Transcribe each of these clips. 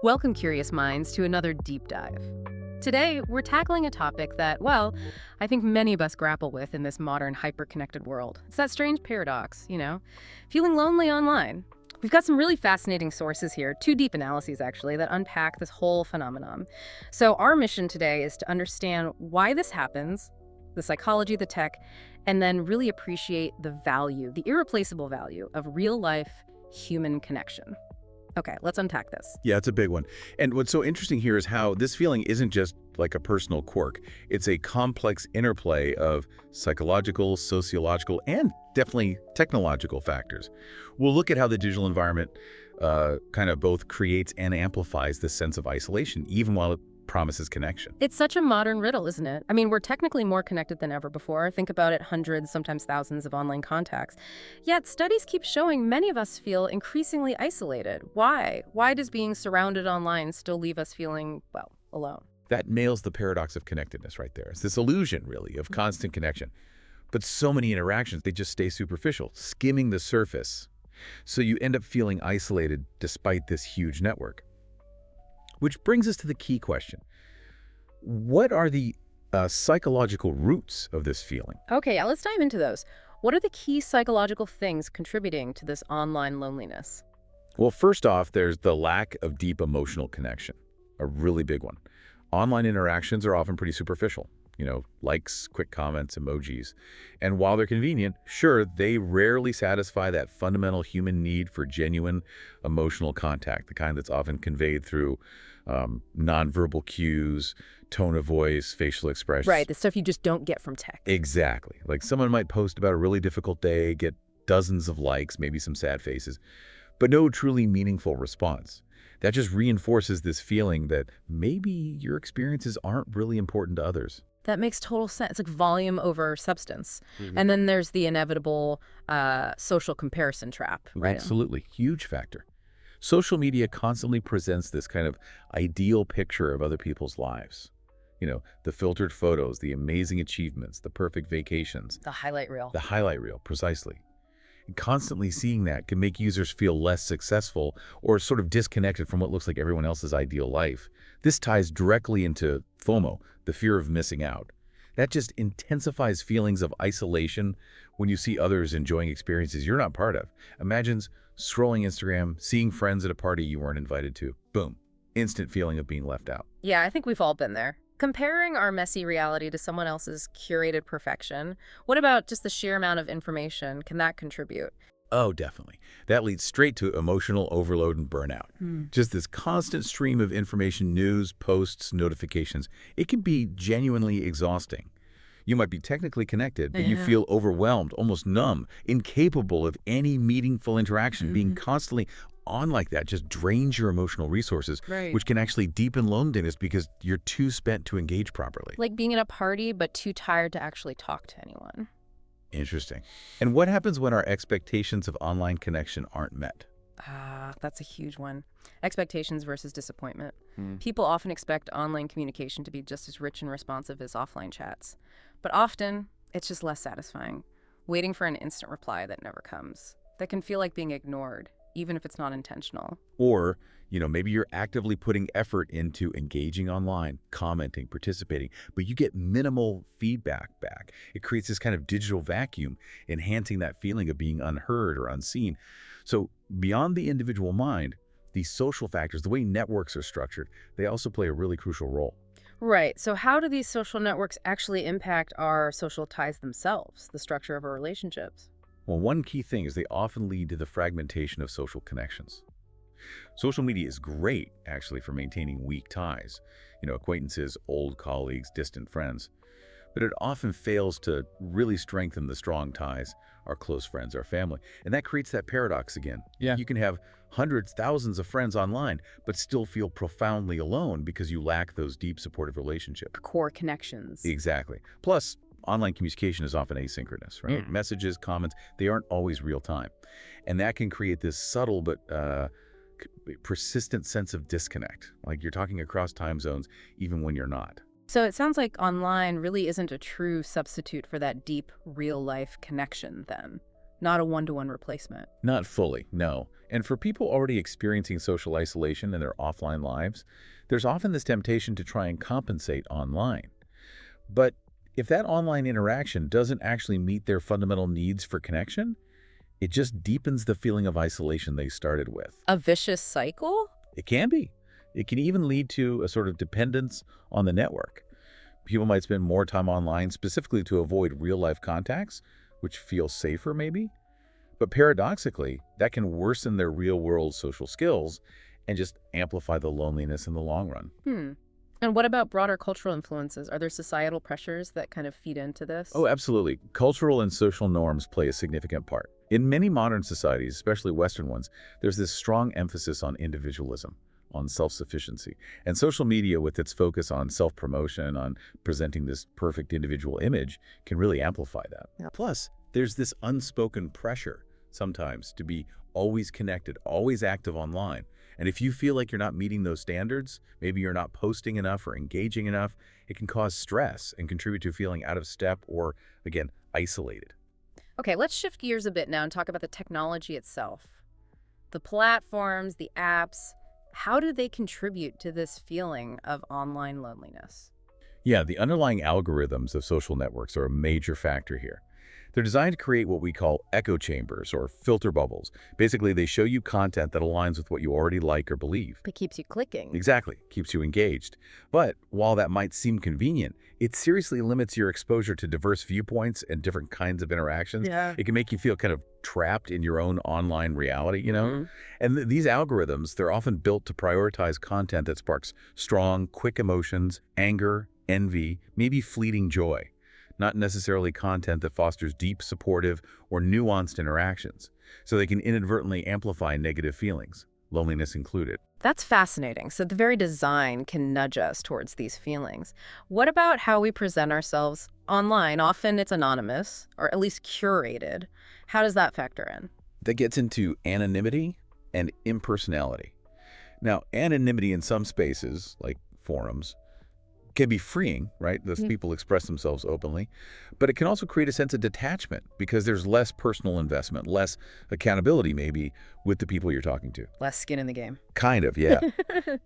Welcome, curious minds, to another deep dive. Today, we're tackling a topic that, well, I think many of us grapple with in this modern hyper-connected world. It's that strange paradox, feeling lonely online. We've got some really fascinating sources here, two deep analyses actually, that unpack this whole phenomenon. So our mission today is to understand why this happens, the psychology, the tech, and then really appreciate the value, the irreplaceable value of real-life human connection. Okay, let's unpack this. Yeah, it's a big one. And what's so interesting here is how this feeling isn't just like a personal quirk. It's a complex interplay of psychological, sociological, and definitely technological factors. We'll look at how the digital environment kind of both creates and amplifies this sense of isolation, even while it promises connection. It's such a modern riddle, isn't it? I mean, we're technically more connected than ever before. Think about it, hundreds, sometimes thousands of online contacts. Yet studies keep showing many of us feel increasingly isolated. Why? Why does being surrounded online still leave us feeling, well, alone? That nails the paradox of connectedness right there. It's this illusion, really, of constant connection. But so many interactions, they just stay superficial, skimming the surface. So you end up feeling isolated despite this huge network. Which brings us to the key question. What are the psychological roots of this feeling? Okay, yeah, let's dive into those. What are the key psychological things contributing to this online loneliness? Well, first off, there's the lack of deep emotional connection, a really big one. Online interactions are often pretty superficial. Likes, quick comments, emojis. And while they're convenient, sure, they rarely satisfy that fundamental human need for genuine emotional contact, the kind that's often conveyed through nonverbal cues, tone of voice, facial expressions. Right, the stuff you just don't get from tech. Exactly. Like someone might post about a really difficult day, get dozens of likes, maybe some sad faces, but no truly meaningful response. That just reinforces this feeling that maybe your experiences aren't really important to others. That makes total sense. It's like volume over substance. And then there's the inevitable social comparison trap, right? Absolutely. Huge factor. Social media constantly presents this kind of ideal picture of other people's lives. The filtered photos, the amazing achievements, the perfect vacations. The highlight reel. The highlight reel, precisely. And constantly seeing that can make users feel less successful or sort of disconnected from what looks like everyone else's ideal life. This ties directly into FOMO, the fear of missing out. That just intensifies feelings of isolation when you see others enjoying experiences you're not part of. Imagine scrolling Instagram, seeing friends at a party you weren't invited to. Boom. Instant feeling of being left out. Yeah, I think we've all been there. Comparing our messy reality to someone else's curated perfection, what about just the sheer amount of information? Can that contribute? Oh, definitely. That leads straight to emotional overload and burnout. Just this constant stream of information, news, posts, notifications. It can be genuinely exhausting. You might be technically connected, but you feel overwhelmed, almost numb, incapable of any meaningful interaction. Being constantly on like that just drains your emotional resources, Right. which can actually deepen loneliness because you're too spent to engage properly. Like being at a party but too tired to actually talk to anyone. Interesting. And what happens when our expectations of online connection aren't met? Ah, that's a huge one. Expectations versus disappointment. People often expect online communication to be just as rich and responsive as offline chats. But often, it's just less satisfying. Waiting for an instant reply that never comes. That can feel like being ignored, even if it's not intentional. Or, maybe you're actively putting effort into engaging online, commenting, participating, but you get minimal feedback back. It creates this kind of digital vacuum, enhancing that feeling of being unheard or unseen. So beyond the individual mind, these social factors, the way networks are structured, they also play a really crucial role. Right. So how do these social networks actually impact our social ties themselves, the structure of our relationships? Well, one key thing is they often lead to the fragmentation of social connections. Social media is great, actually, for maintaining weak ties, acquaintances, old colleagues, distant friends. But it often fails to really strengthen the strong ties, our close friends, our family. And that creates that paradox again. Yeah. You can have hundreds, thousands of friends online, but still feel profoundly alone because you lack those deep supportive relationships. Core connections. Exactly. Plus, online communication is often asynchronous, right? Messages, comments, they aren't always real time. And that can create this subtle but persistent sense of disconnect. Like you're talking across time zones even when you're not. So it sounds like online really isn't a true substitute for that deep, real-life connection then. Not a one-to-one replacement. Not fully, no. And for people already experiencing social isolation in their offline lives, there's often this temptation to try and compensate online. But if that online interaction doesn't actually meet their fundamental needs for connection, it just deepens the feeling of isolation they started with. A vicious cycle? It can be. It can even lead to a sort of dependence on the network. People might spend more time online specifically to avoid real-life contacts, which feels safer maybe. But paradoxically, that can worsen their real-world social skills and just amplify the loneliness in the long run. And what about broader cultural influences? Are there societal pressures that kind of feed into this? Oh, absolutely. Cultural and social norms play a significant part. In many modern societies, especially Western ones, there's this strong emphasis on individualism, on self-sufficiency. And social media, with its focus on self-promotion, on presenting this perfect individual image, can really amplify that. Yeah. Plus, there's this unspoken pressure sometimes to be always connected, always active online. And if you feel like you're not meeting those standards, maybe you're not posting enough or engaging enough, it can cause stress and contribute to feeling out of step or, again, isolated. Okay, let's shift gears a bit now and talk about the technology itself. The platforms, the apps, how do they contribute to this feeling of online loneliness? Yeah, the underlying algorithms of social networks are a major factor here. They're designed to create what we call echo chambers or filter bubbles. Basically, they show you content that aligns with what you already like or believe. It keeps you clicking. Exactly, keeps you engaged. But while that might seem convenient, it seriously limits your exposure to diverse viewpoints and different kinds of interactions. Yeah. It can make you feel kind of trapped in your own online reality, you know? And these algorithms, they're often built to prioritize content that sparks strong, quick emotions, anger, envy, maybe fleeting joy. Not necessarily content that fosters deep, supportive, or nuanced interactions. So they can inadvertently amplify negative feelings, loneliness included. That's fascinating. So the very design can nudge us towards these feelings. What about how we present ourselves online? Often it's anonymous, or at least curated. How does that factor in? That gets into anonymity and impersonality. Now, anonymity in some spaces, like forums, can be freeing, right? Those people express themselves openly, but it can also create a sense of detachment because there's less personal investment, less accountability maybe with the people you're talking to. Less skin in the game. Kind of, yeah.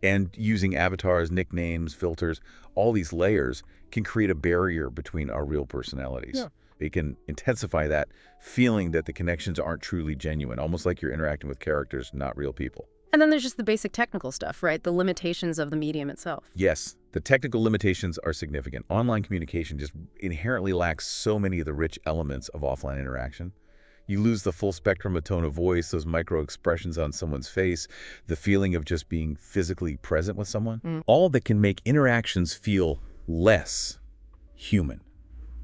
And using avatars, nicknames, filters, all these layers can create a barrier between our real personalities. Yeah. It can intensify that feeling that the connections aren't truly genuine, almost like you're interacting with characters, not real people. And then there's just the basic technical stuff, right? The limitations of the medium itself. Yes, the technical limitations are significant. Online communication just inherently lacks so many of the rich elements of offline interaction. You lose the full spectrum of tone of voice, those micro expressions on someone's face, the feeling of just being physically present with someone. All that can make interactions feel less human,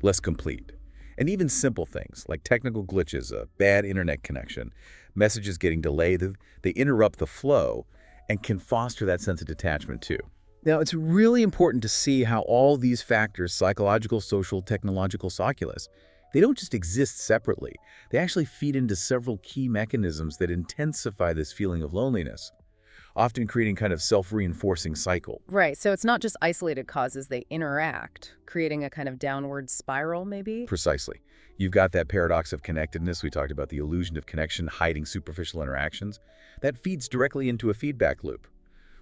less complete. And even simple things like technical glitches, a bad internet connection, messages getting delayed, they interrupt the flow and can foster that sense of detachment too. Now, it's really important to see how all these factors, psychological, social, technological, oculus, they don't just exist separately. They actually feed into several key mechanisms that intensify this feeling of loneliness, often creating kind of self-reinforcing cycle. Right, so it's not just isolated causes, they interact, creating a kind of downward spiral maybe? Precisely. You've got that paradox of connectedness. We talked about the illusion of connection hiding superficial interactions. That feeds directly into a feedback loop.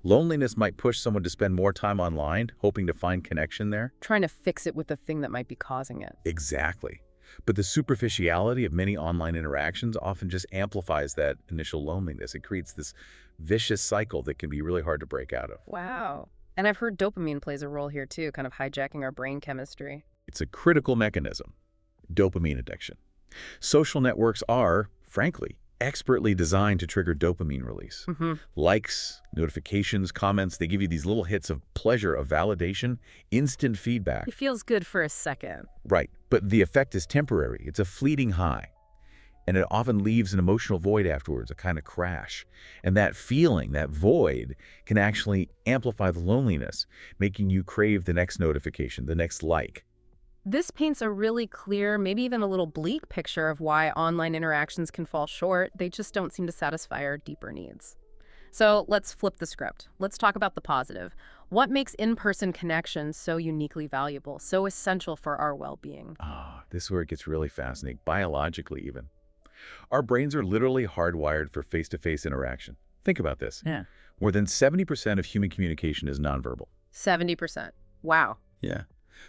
Loneliness might push someone to spend more time online, hoping to find connection there. Trying to fix it with the thing that might be causing it. Exactly. But the superficiality of many online interactions often just amplifies that initial loneliness. It creates this vicious cycle that can be really hard to break out of. Wow. And I've heard dopamine plays a role here too, kind of hijacking our brain chemistry. It's a critical mechanism, dopamine addiction. Social networks are, frankly, expertly designed to trigger dopamine release. Likes, notifications, comments, they give you these little hits of pleasure, of validation, instant feedback. It feels good for a second. Right, but the effect is temporary. It's a fleeting high. And it often leaves an emotional void afterwards, a kind of crash. And that feeling, that void, can actually amplify the loneliness, making you crave the next notification, the next like. This paints a really clear, maybe even a little bleak picture of why online interactions can fall short. They just don't seem to satisfy our deeper needs. So let's flip the script. Let's talk about the positive. What makes in-person connections so uniquely valuable, so essential for our well-being? This is where it gets really fascinating, biologically even. Our brains are literally hardwired for face-to-face interaction. Think about this. Yeah. More than 70% of human communication is nonverbal. 70%. Wow. Yeah.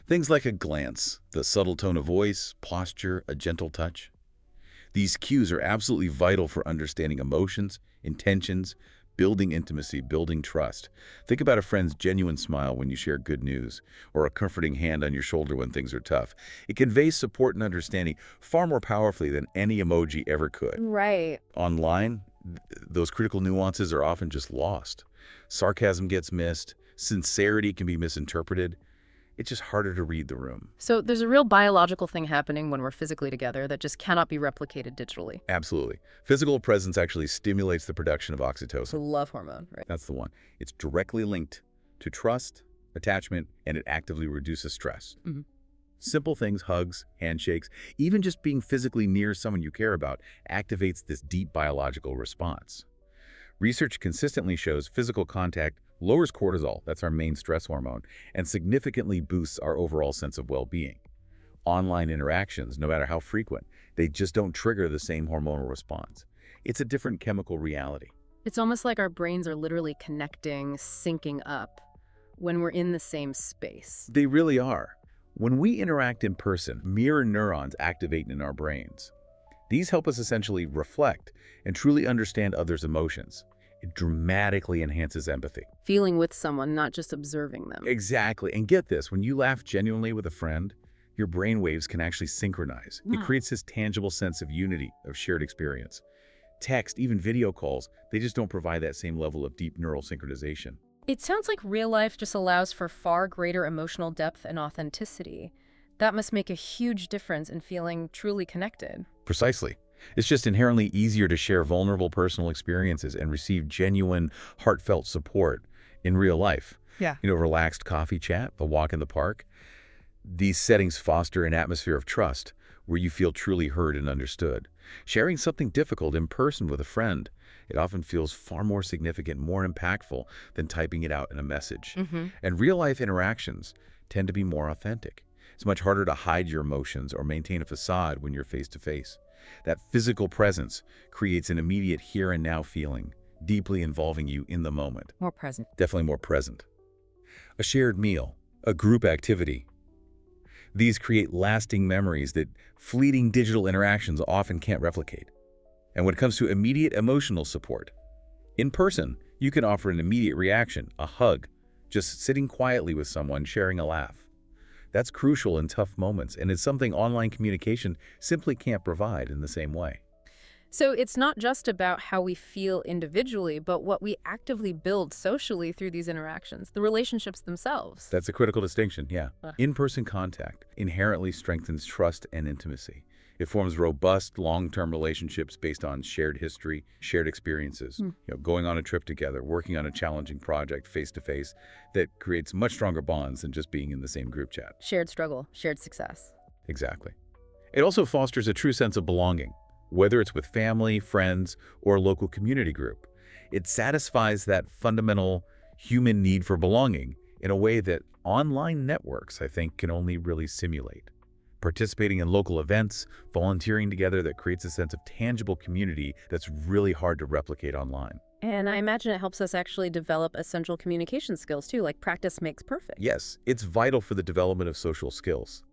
Things like a glance, the subtle tone of voice, posture, a gentle touch. These cues are absolutely vital for understanding emotions, intentions, building intimacy, building trust. Think about a friend's genuine smile when you share good news, or a comforting hand on your shoulder when things are tough. It conveys support and understanding far more powerfully than any emoji ever could. Right. Online, those critical nuances are often just lost. Sarcasm gets missed, sincerity can be misinterpreted. It's just harder to read the room. So there's a real biological thing happening when we're physically together that just cannot be replicated digitally. Absolutely. Physical presence actually stimulates the production of It's oxytocin. the love hormone, right? That's the one. It's directly linked to trust, attachment, and it actively reduces stress. Mhm. Simple things, hugs, handshakes, even just being physically near someone you care about activates this deep biological response. Research consistently shows physical contact lowers cortisol, that's our main stress hormone, and significantly boosts our overall sense of well-being. Online interactions, no matter how frequent, they just don't trigger the same hormonal response. It's a different chemical reality. It's almost like our brains are literally connecting, syncing up when we're in the same space. They really are. When we interact in person, mirror neurons activate in our brains. These help us essentially reflect and truly understand others' emotions. It dramatically enhances empathy. Feeling with someone, not just observing them. Exactly. And get this, when you laugh genuinely with a friend, your brain waves can actually synchronize. It creates this tangible sense of unity, of shared experience. Text, even video calls, they just don't provide that same level of deep neural synchronization. It sounds like real life just allows for far greater emotional depth and authenticity. That must make a huge difference in feeling truly connected. Precisely. It's just inherently easier to share vulnerable personal experiences and receive genuine, heartfelt support in real life. Yeah. Relaxed coffee chat, a walk in the park. These settings foster an atmosphere of trust where you feel truly heard and understood. Sharing something difficult in person with a friend, it often feels far more significant, more impactful than typing it out in a message. And real-life interactions tend to be more authentic. It's much harder to hide your emotions or maintain a facade when you're face-to-face. That physical presence creates an immediate here and now feeling, deeply involving you in the moment. More present. Definitely more present. A shared meal, a group activity. These create lasting memories that fleeting digital interactions often can't replicate. And when it comes to immediate emotional support, in person, you can offer an immediate reaction, a hug, just sitting quietly with someone, sharing a laugh. That's crucial in tough moments, and it's something online communication simply can't provide in the same way. So it's not just about how we feel individually, but what we actively build socially through these interactions, the relationships themselves. That's a critical distinction, yeah. In-person contact inherently strengthens trust and intimacy. It forms robust, long-term relationships based on shared history, shared experiences. Going on a trip together, working on a challenging project face-to-face, that creates much stronger bonds than just being in the same group chat. Shared struggle, shared success. Exactly. It also fosters a true sense of belonging, whether it's with family, friends, or a local community group. It satisfies that fundamental human need for belonging in a way that online networks, I think, can only really simulate. Participating in local events, volunteering together, that creates a sense of tangible community that's really hard to replicate online. And I imagine it helps us actually develop essential communication skills too, like practice makes perfect. Yes, it's vital for the development of social skills.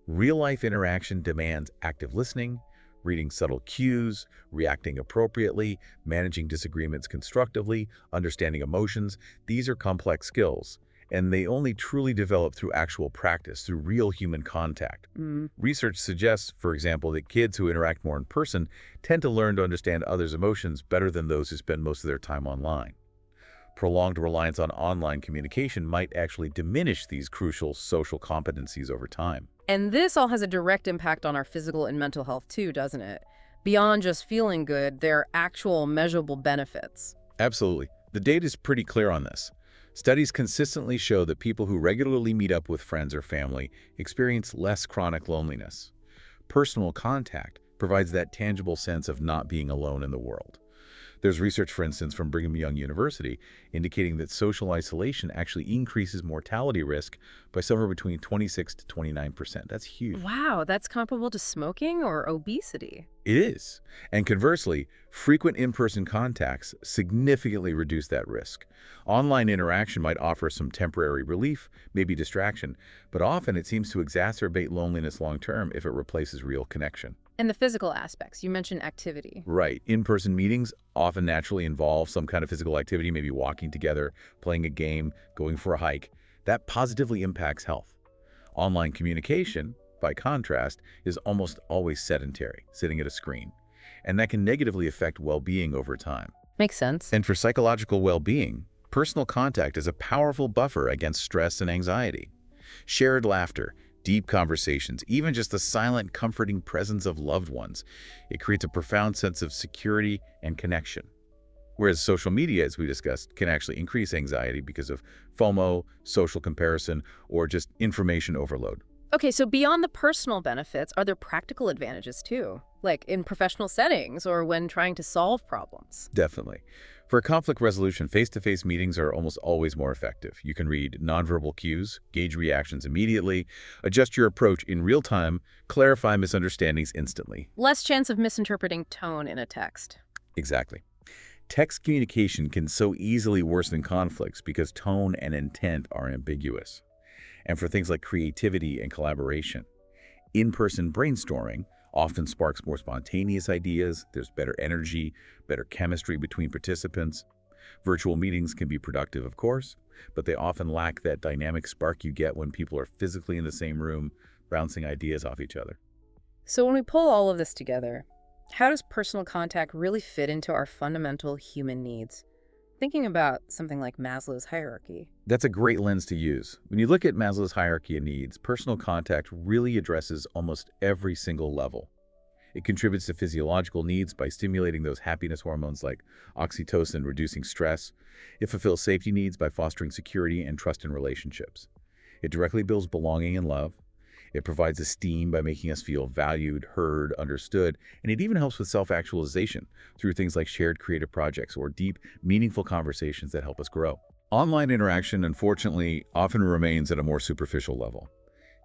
Real-life interaction demands active listening, reading subtle cues, reacting appropriately, managing disagreements constructively, understanding emotions. These are complex skills, and they only truly develop through actual practice, through real human contact. Research suggests, for example, that kids who interact more in person tend to learn to understand others' emotions better than those who spend most of their time online. Prolonged reliance on online communication might actually diminish these crucial social competencies over time. And this all has a direct impact on our physical and mental health too, doesn't it? Beyond just feeling good, there are actual measurable benefits. Absolutely. The data is pretty clear on this. Studies consistently show that people who regularly meet up with friends or family experience less chronic loneliness. Personal contact provides that tangible sense of not being alone in the world. There's research, for instance, from Brigham Young University indicating that social isolation actually increases mortality risk by somewhere between 26 to 29%. That's huge. Wow, that's comparable to smoking or obesity. It is. And conversely, frequent in-person contacts significantly reduce that risk. Online interaction might offer some temporary relief, maybe distraction, but often it seems to exacerbate loneliness long-term if it replaces real connection. And the physical aspects, you mentioned activity. Right. In-person meetings often naturally involve some kind of physical activity, maybe walking together, playing a game, going for a hike. That positively impacts health. Online communication, by contrast, is almost always sedentary, sitting at a screen. And that can negatively affect well-being over time. Makes sense. And for psychological well-being, personal contact is a powerful buffer against stress and anxiety. Shared laughter, deep conversations, even just the silent, comforting presence of loved ones, it creates a profound sense of security and connection. Whereas social media, as we discussed, can actually increase anxiety because of FOMO, social comparison, or just information overload. Okay, so beyond the personal benefits, are there practical advantages too? Like in professional settings or when trying to solve problems? Definitely. For conflict resolution, face-to-face meetings are almost always more effective. You can read nonverbal cues, gauge reactions immediately, adjust your approach in real time, clarify misunderstandings instantly. Less chance of misinterpreting tone in a text. Exactly. Text communication can so easily worsen conflicts because tone and intent are ambiguous. And for things like creativity and collaboration, in-person brainstorming often sparks more spontaneous ideas, there's better energy, better chemistry between participants. Virtual meetings can be productive, of course, but they often lack that dynamic spark you get when people are physically in the same room, bouncing ideas off each other. So when we pull all of this together, how does personal contact really fit into our fundamental human needs? Thinking about something like Maslow's hierarchy. That's a great lens to use. When you look at Maslow's hierarchy of needs, personal contact really addresses almost every single level. It contributes to physiological needs by stimulating those happiness hormones like oxytocin, reducing stress. It fulfills safety needs by fostering security and trust in relationships. It directly builds belonging and love. It provides esteem by making us feel valued, heard, understood, and it even helps with self-actualization through things like shared creative projects or deep, meaningful conversations that help us grow. Online interaction, unfortunately, often remains at a more superficial level.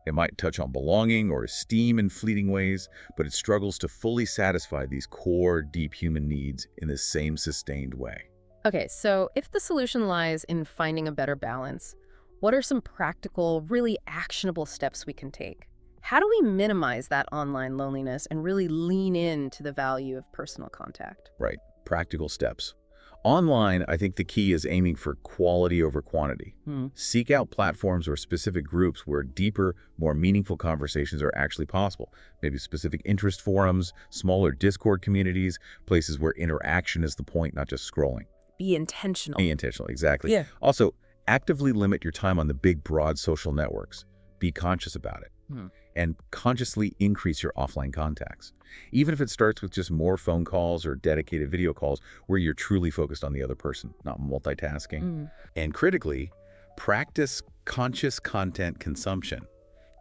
It might touch on belonging or esteem in fleeting ways, but it struggles to fully satisfy these core, deep human needs in the same sustained way. Okay, so if the solution lies in finding a better balance, what are some practical, really actionable steps we can take? How do we minimize that online loneliness and really lean into the value of personal contact? Right. Practical steps. Online, I think the key is aiming for quality over quantity. Seek out platforms or specific groups where deeper, more meaningful conversations are actually possible. Maybe specific interest forums, smaller Discord communities, places where interaction is the point, not just scrolling. Be intentional. Be intentional, exactly. Yeah. Also, actively limit your time on the big, broad social networks. Be conscious about it. And consciously increase your offline contacts. Even if it starts with just more phone calls or dedicated video calls where you're truly focused on the other person, not multitasking. And critically, practice conscious content consumption.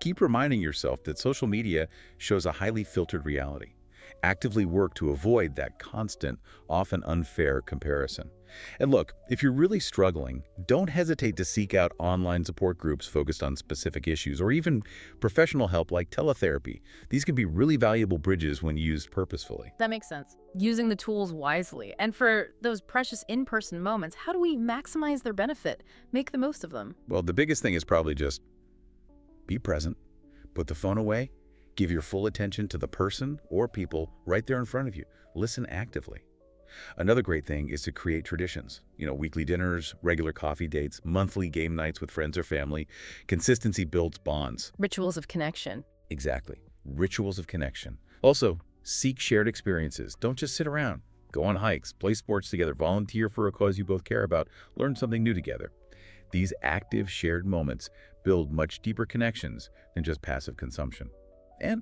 Keep reminding yourself that social media shows a highly filtered reality. Actively work to avoid that constant, often unfair comparison. And look, if you're really struggling, don't hesitate to seek out online support groups focused on specific issues or even professional help like teletherapy. These can be really valuable bridges when used purposefully. That makes sense. Using the tools wisely. And for those precious in-person moments, how do we maximize their benefit? Make the most of them? Well, the biggest thing is probably just be present, put the phone away, give your full attention to the person or people right there in front of you. Listen actively. Another great thing is to create traditions. Weekly dinners, regular coffee dates, monthly game nights with friends or family. Consistency builds bonds. Rituals of connection. Exactly. Rituals of connection. Also, seek shared experiences. Don't just sit around. Go on hikes, play sports together, volunteer for a cause you both care about, learn something new together. These active shared moments build much deeper connections than just passive consumption. And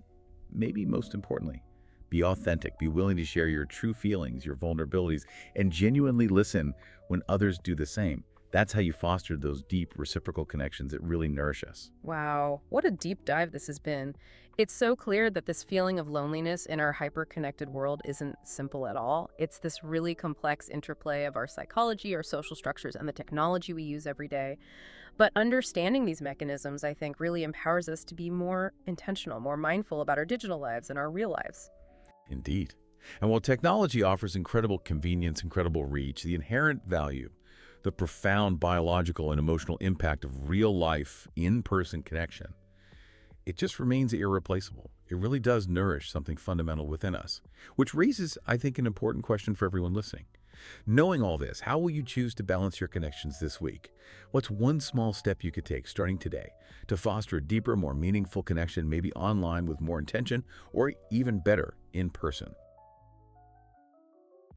maybe most importantly, be authentic, be willing to share your true feelings, your vulnerabilities, and genuinely listen when others do the same. That's how you foster those deep reciprocal connections that really nourish us. Wow, what a deep dive this has been. It's so clear that this feeling of loneliness in our hyper-connected world isn't simple at all. It's this really complex interplay of our psychology, our social structures, and the technology we use every day. But understanding these mechanisms, I think, really empowers us to be more intentional, more mindful about our digital lives and our real lives. Indeed. And while technology offers incredible convenience, incredible reach, the inherent value, the profound biological and emotional impact of real-life, in-person connection, it just remains irreplaceable. It really does nourish something fundamental within us, which raises, I think, an important question for everyone listening. Knowing all this, how will you choose to balance your connections this week? What's one small step you could take starting today to foster a deeper, more meaningful connection, maybe online with more intention, or even better, in person?